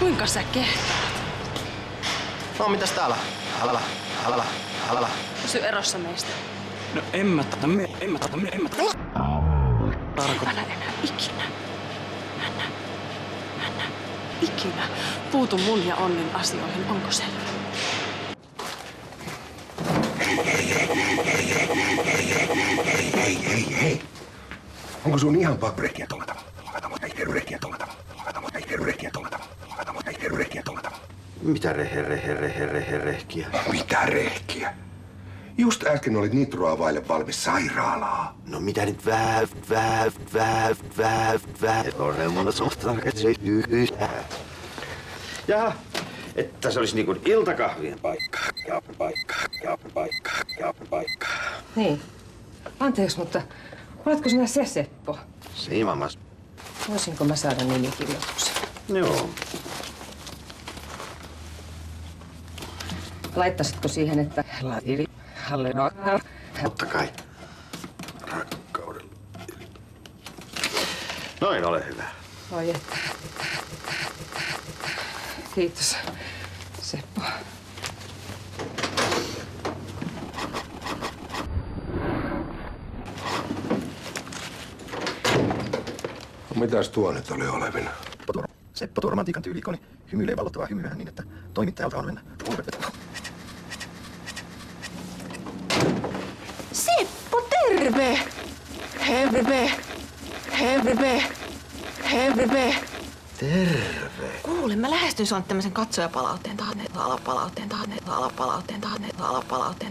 Kuinka sä kehtaat? No mitäs täällä? Halala. Pysy erossa meistä. No en mä Älä enää ikinä. Hännä. Ikinä. Puutu mun ja Onnin asioihin, onko selvä? Hei. Onko sun ihan paprikkia tuolla tavalla? Lakata, mutta ei tehdä rehkiä tuolla tavalla. Lakata, mutta ei tehdä rehkiä tuolla tavalla. Lakata, mutta ei tehdä rehkiä tuolla tavalla. Mitä rehkiä? Mitä rehkiä? Just äsken olit nitroa vaille valmis sairaalaa. No mitä nyt on suhtaan, että se Jaha, että se olisi niinku iltakahvien paikka. Niin. Anteeksi, mutta oletko sinä se Seppo? Siimamas. Voisinko mä saada nimikirjoituksen? Joo. Laittaisitko siihen, että Latiri Hallenoa? Totta kai. Rakkaudella. Noin, ole hyvä. Oi että. Kiitos, Seppo. Mitäs tuo nyt oli olevina? Seppo tuo romantiikan tyyliikoni hymyilee vallottavaa hymyään niin, että toimittajalta on mennä. Seppo, terve! Herve. Terve. Kuule, mä lähestyn sua tämmöisen katsojapalautteen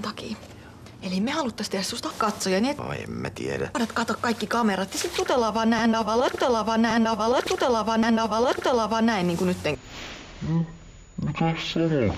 takia. Eli me haluttais tehdä susta katsoja, niin Ai, en mä tiedä. kato kaikki kamerat ja sit jutellaan vaan näin niin kuin nytten. Mitä sanot?